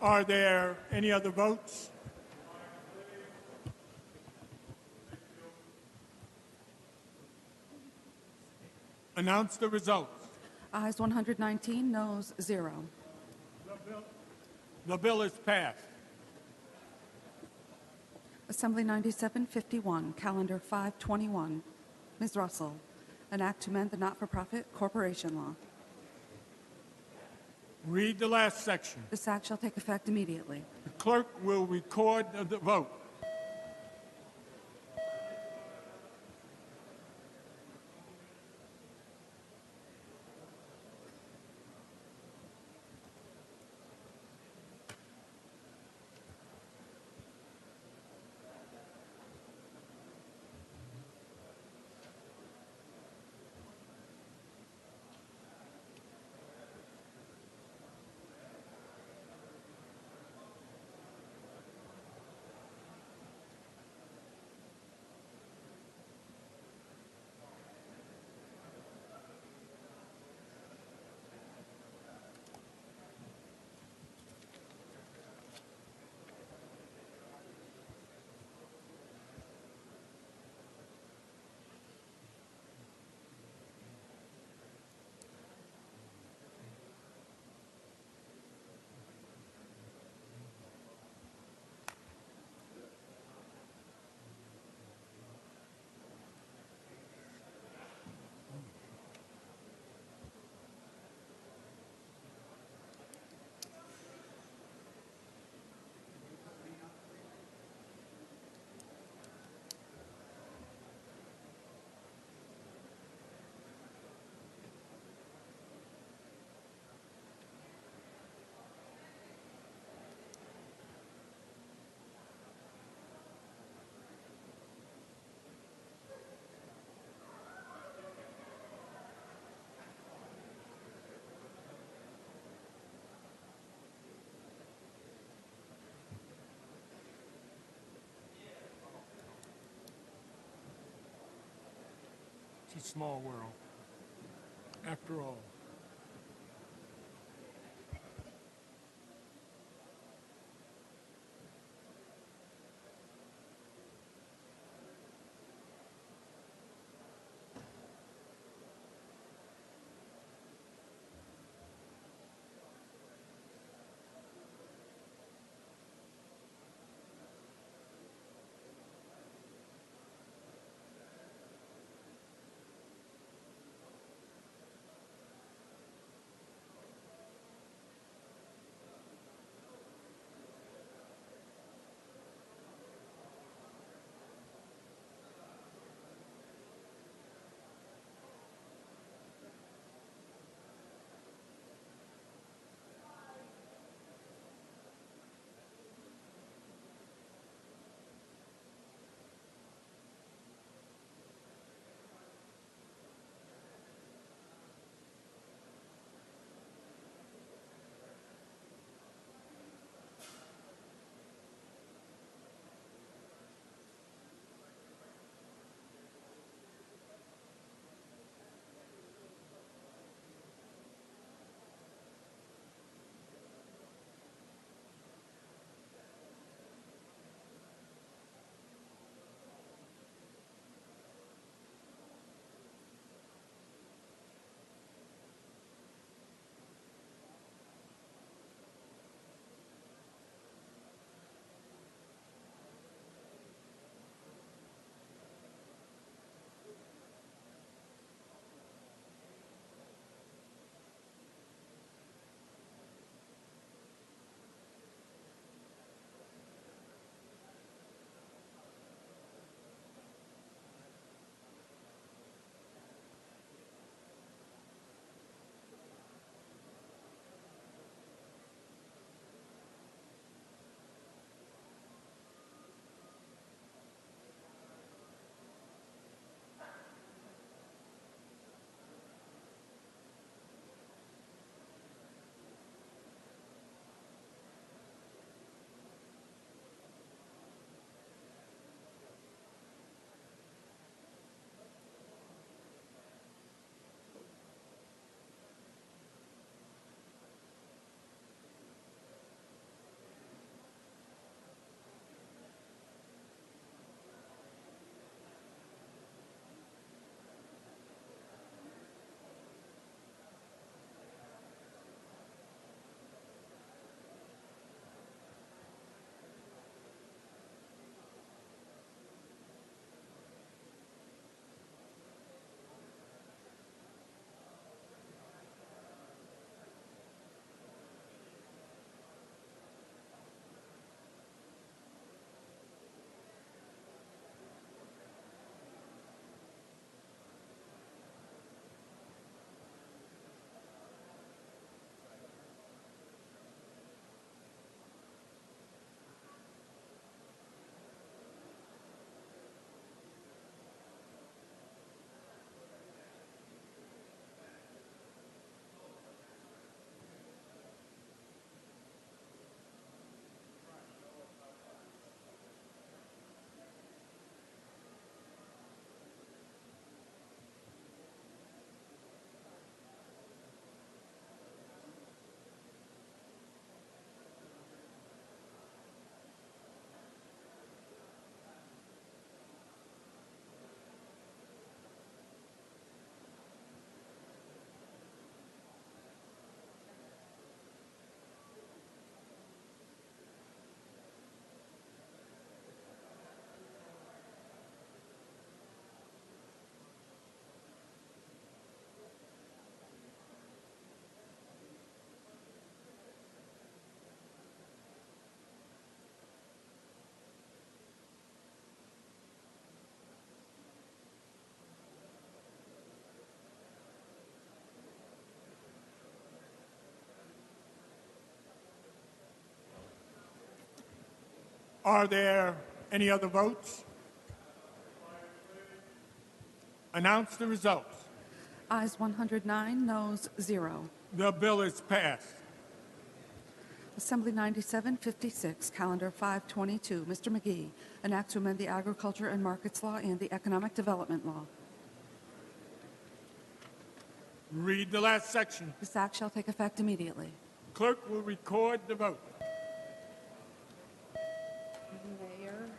Are there any other votes? Announce the results. Ayes 119, noes 0. The bill is passed. Assembly 9751, Calendar 521. Ms. Russell, an act to amend the not-for-profit corporation law. Read the last section. This act shall take effect immediately. The clerk will record the vote. It's a small world, after all. Are there any other votes? Announce the results. Ayes 109, noes 0. The bill is passed. Assembly 9756, Calendar 522. Mr. McGee, an act to amend the Agriculture and Markets Law and the Economic Development Law. Read the last section. This act shall take effect immediately. Clerk will record the vote. Mayor.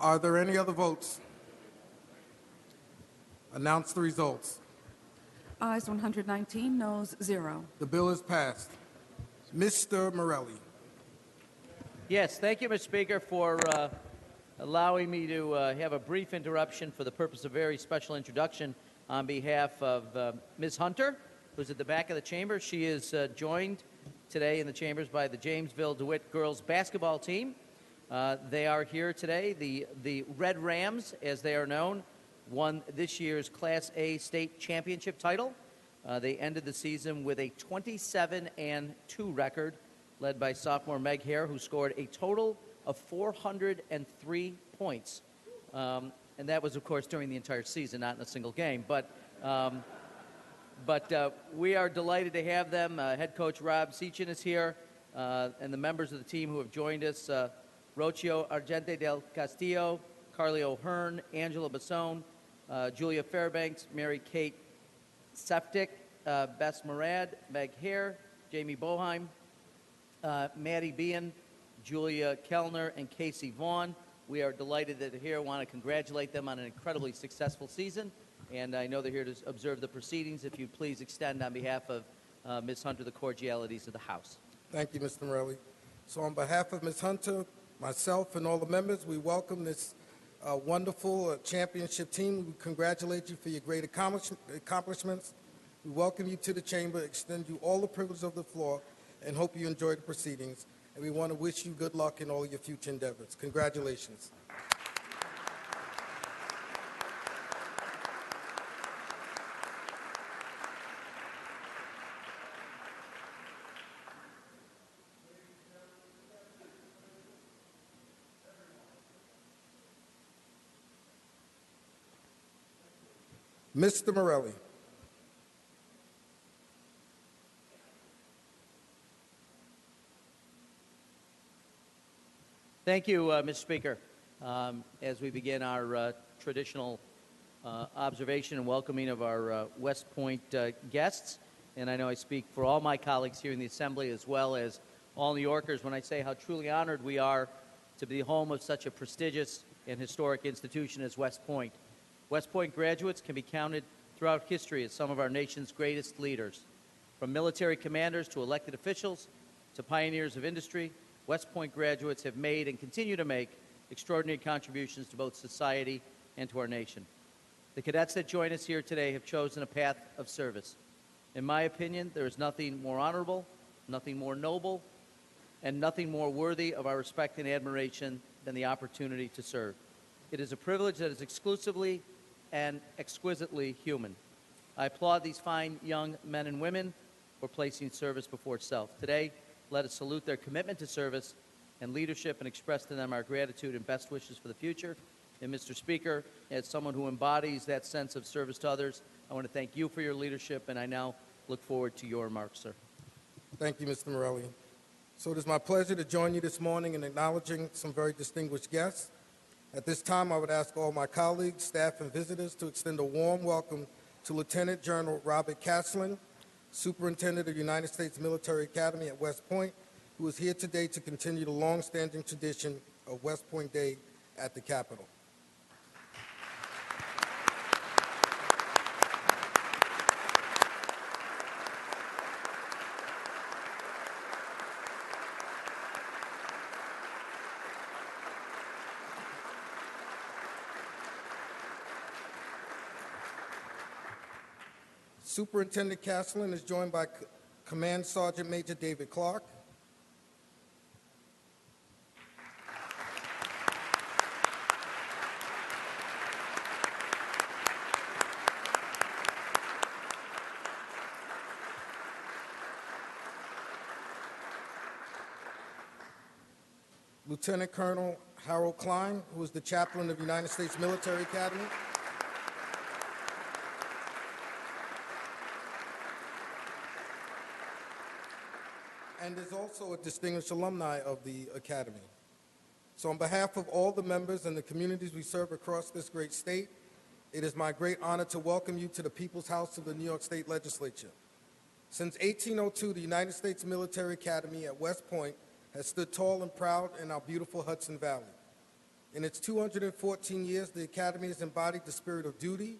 Are there any other votes? Announce the results. Ayes 119, noes 0. The bill is passed. Mr. Morelli. Yes, thank you, Mr. Speaker, for allowing me to have a brief interruption for the purpose of a very special introduction on behalf of Ms. Hunter, who's at the back of the chamber. She is joined today in the chambers by the Jamesville DeWitt girls basketball team. They are here today. The Red Rams, as they are known, won this year's Class A state championship title. They ended the season with a 27-2 record, led by sophomore Meg Hare, who scored a total of 403 points. And that was, of course, during the entire season, not in a single game. But we are delighted to have them. Head coach Rob Sechin is here, and the members of the team who have joined us, Rocio Argente del Castillo, Carly O'Hearn, Angela Basone, Julia Fairbanks, Mary Kate Seftic, Bess Murad, Meg Hare, Jamie Boheim, Maddie Bean, Julia Kellner, and Casey Vaughn. We are delighted that they're here. I want to congratulate them on an incredibly successful season, and I know they're here to observe the proceedings. If you'd please extend on behalf of Ms. Hunter the cordialities of the House. Thank you, Mr. Morelli. So on behalf of Ms. Hunter, myself, and all the members, we welcome this wonderful championship team. We congratulate you for your great accomplishments. We welcome you to the chamber, extend you all the privileges of the floor, and hope you enjoy the proceedings. And we want to wish you good luck in all your future endeavors. Congratulations. Mr. Morelli. Thank you, Mr. Speaker. As we begin our traditional observation and welcoming of our West Point guests, and I know I speak for all my colleagues here in the Assembly as well as all New Yorkers when I say how truly honored we are to be home of such a prestigious and historic institution as West Point. West Point graduates can be counted throughout history as some of our nation's greatest leaders. From military commanders to elected officials to pioneers of industry, West Point graduates have made and continue to make extraordinary contributions to both society and to our nation. The cadets that join us here today have chosen a path of service. In my opinion, there is nothing more honorable, nothing more noble, and nothing more worthy of our respect and admiration than the opportunity to serve. It is a privilege that is exclusively and exquisitely human. I applaud these fine young men and women for placing service before self. Today, let us salute their commitment to service and leadership and express to them our gratitude and best wishes for the future. And Mr. Speaker, as someone who embodies that sense of service to others, I want to thank you for your leadership, and I now look forward to your remarks, sir. Thank you, Mr. Morelli. So it is my pleasure to join you this morning in acknowledging some very distinguished guests. At this time, I would ask all my colleagues, staff, and visitors to extend a warm welcome to Lieutenant General Robert Caslin, Superintendent of the United States Military Academy at West Point, who is here today to continue the long-standing tradition of West Point Day at the Capitol. Superintendent Caslin is joined by Command Sergeant Major David Clark, Lieutenant Colonel Harold Klein, who is the chaplain of the United States Military Academy, and is also a distinguished alumni of the Academy. So on behalf of all the members and the communities we serve across this great state, it is my great honor to welcome you to the People's House of the New York State Legislature. Since 1802, the United States Military Academy at West Point has stood tall and proud in our beautiful Hudson Valley. In its 214 years, the Academy has embodied the spirit of duty,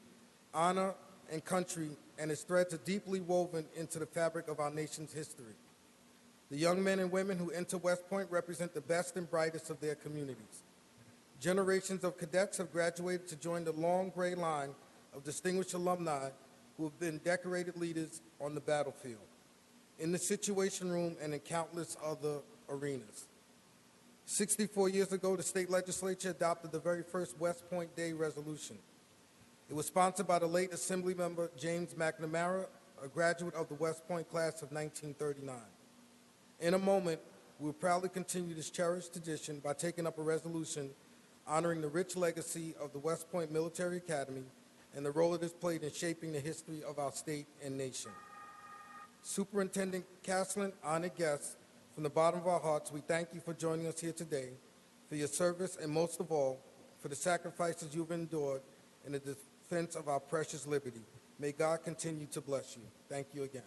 honor, and country, and its threads are deeply woven into the fabric of our nation's history. The young men and women who enter West Point represent the best and brightest of their communities. Generations of cadets have graduated to join the long gray line of distinguished alumni who have been decorated leaders on the battlefield, in the Situation Room, and in countless other arenas. 64 years ago, the state legislature adopted the very first West Point Day resolution. It was sponsored by the late Assembly member James McNamara, a graduate of the West Point class of 1939. In a moment, we will proudly continue this cherished tradition by taking up a resolution honoring the rich legacy of the West Point Military Academy and the role it has played in shaping the history of our state and nation. Superintendent Caslin, honored guests, from the bottom of our hearts, we thank you for joining us here today, for your service, and most of all, for the sacrifices you've endured in the defense of our precious liberty. May God continue to bless you. Thank you again.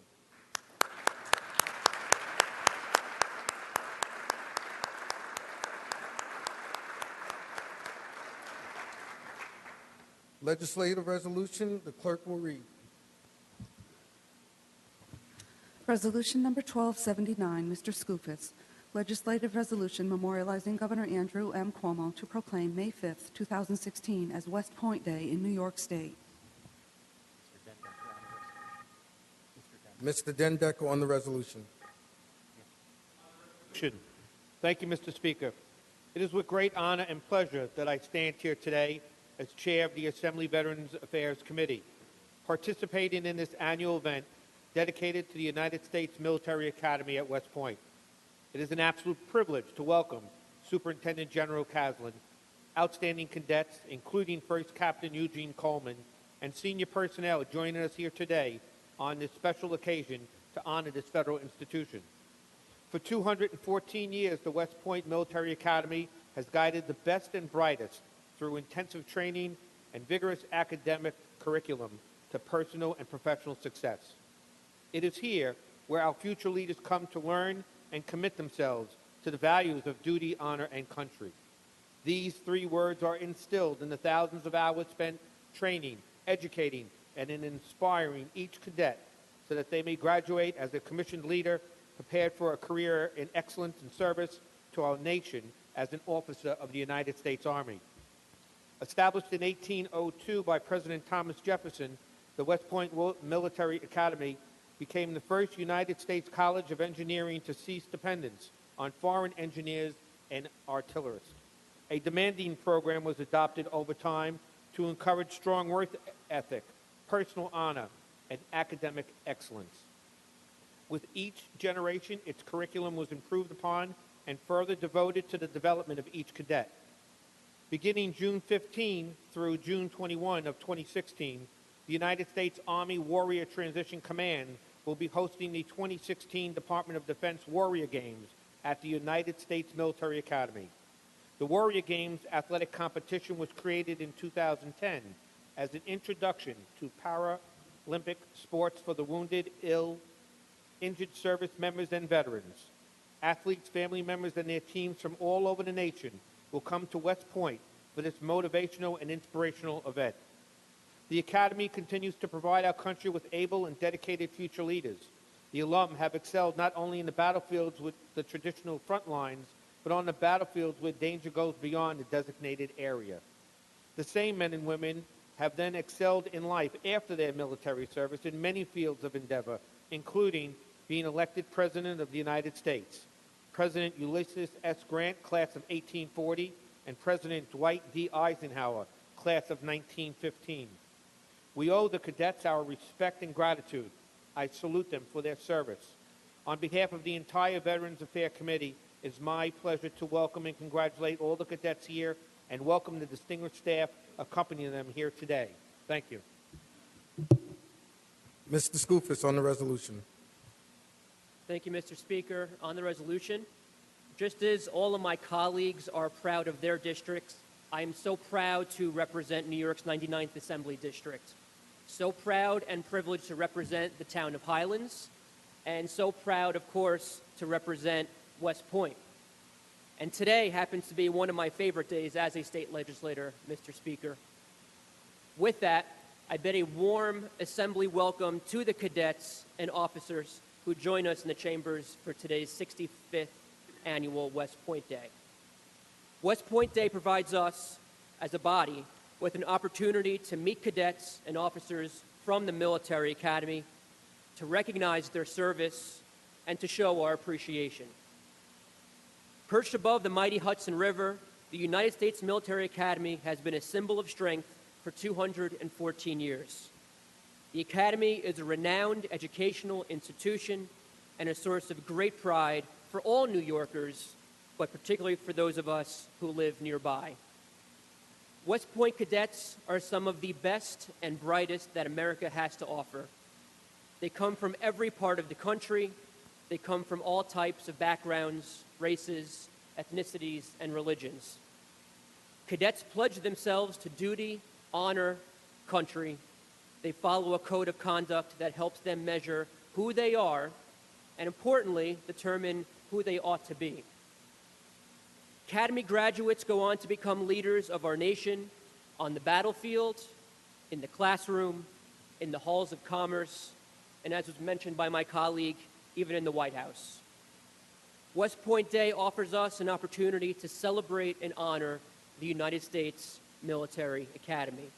Legislative resolution, the clerk will read. Resolution number 1279, Mr. Skoufis. Legislative resolution memorializing Governor Andrew M. Cuomo to proclaim May 5th, 2016 as West Point Day in New York State. Mr. Dendecker on the resolution. Thank you, Mr. Speaker. It is with great honor and pleasure that I stand here today as chair of the Assembly Veterans Affairs Committee, participating in this annual event dedicated to the United States Military Academy at West Point. It is an absolute privilege to welcome Superintendent General Caslin, outstanding cadets, including First Captain Eugene Coleman, and senior personnel joining us here today on this special occasion to honor this federal institution. For 214 years, the West Point Military Academy has guided the best and brightest through intensive training and vigorous academic curriculum to personal and professional success. It is here where our future leaders come to learn and commit themselves to the values of duty, honor, and country. These three words are instilled in the thousands of hours spent training, educating, and in inspiring each cadet so that they may graduate as a commissioned leader, prepared for a career in excellence and service to our nation as an officer of the United States Army. Established in 1802 by President Thomas Jefferson, the West Point Military Academy became the first United States College of Engineering to cease dependence on foreign engineers and artillerists. A demanding program was adopted over time to encourage strong work ethic, personal honor, and academic excellence. With each generation, its curriculum was improved upon and further devoted to the development of each cadet. Beginning June 15 through June 21 of 2016, the United States Army Warrior Transition Command will be hosting the 2016 Department of Defense Warrior Games at the United States Military Academy. The Warrior Games athletic competition was created in 2010 as an introduction to Paralympic sports for the wounded, ill, injured service members and veterans. Athletes, family members, and their teams from all over the nation will come to West Point for this motivational and inspirational event. The Academy continues to provide our country with able and dedicated future leaders. The alum have excelled not only in the battlefields with the traditional front lines, but on the battlefields where danger goes beyond the designated area. The same men and women have then excelled in life after their military service in many fields of endeavor, including being elected President of the United States, President Ulysses S. Grant, class of 1840, and President Dwight D. Eisenhower, class of 1915. We owe the cadets our respect and gratitude. I salute them for their service. On behalf of the entire Veterans Affairs Committee, it's my pleasure to welcome and congratulate all the cadets here and welcome the distinguished staff accompanying them here today. Thank you. Mr. Skoufis on the resolution. Thank you, Mr. Speaker. On the resolution, just as all of my colleagues are proud of their districts, I am so proud to represent New York's 99th Assembly District. So proud and privileged to represent the town of Highlands, and so proud, of course, to represent West Point. And today happens to be one of my favorite days as a state legislator, Mr. Speaker. With that, I bid a warm assembly welcome to the cadets and officers who join us in the chambers for today's 65th annual West Point Day. West Point Day provides us, as a body, with an opportunity to meet cadets and officers from the military academy, to recognize their service, and to show our appreciation. Perched above the mighty Hudson River, the United States Military Academy has been a symbol of strength for 214 years. The Academy is a renowned educational institution and a source of great pride for all New Yorkers, but particularly for those of us who live nearby. West Point cadets are some of the best and brightest that America has to offer. They come from every part of the country. They come from all types of backgrounds, races, ethnicities, and religions. Cadets pledge themselves to duty, honor, country. They follow a code of conduct that helps them measure who they are and, importantly, determine who they ought to be. Academy graduates go on to become leaders of our nation on the battlefield, in the classroom, in the halls of commerce, and as was mentioned by my colleague, even in the White House. West Point Day offers us an opportunity to celebrate and honor the United States Military Academy,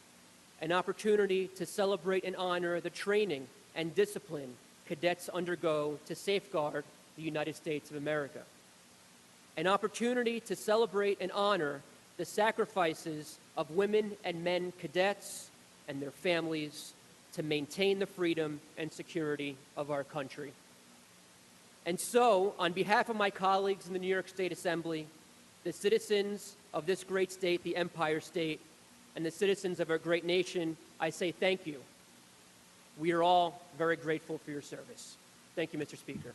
an opportunity to celebrate and honor the training and discipline cadets undergo to safeguard the United States of America, an opportunity to celebrate and honor the sacrifices of women and men cadets and their families to maintain the freedom and security of our country. And so, on behalf of my colleagues in the New York State Assembly, the citizens of this great state, the Empire State, and the citizens of our great nation, I say thank you. We are all very grateful for your service. Thank you, Mr. Speaker.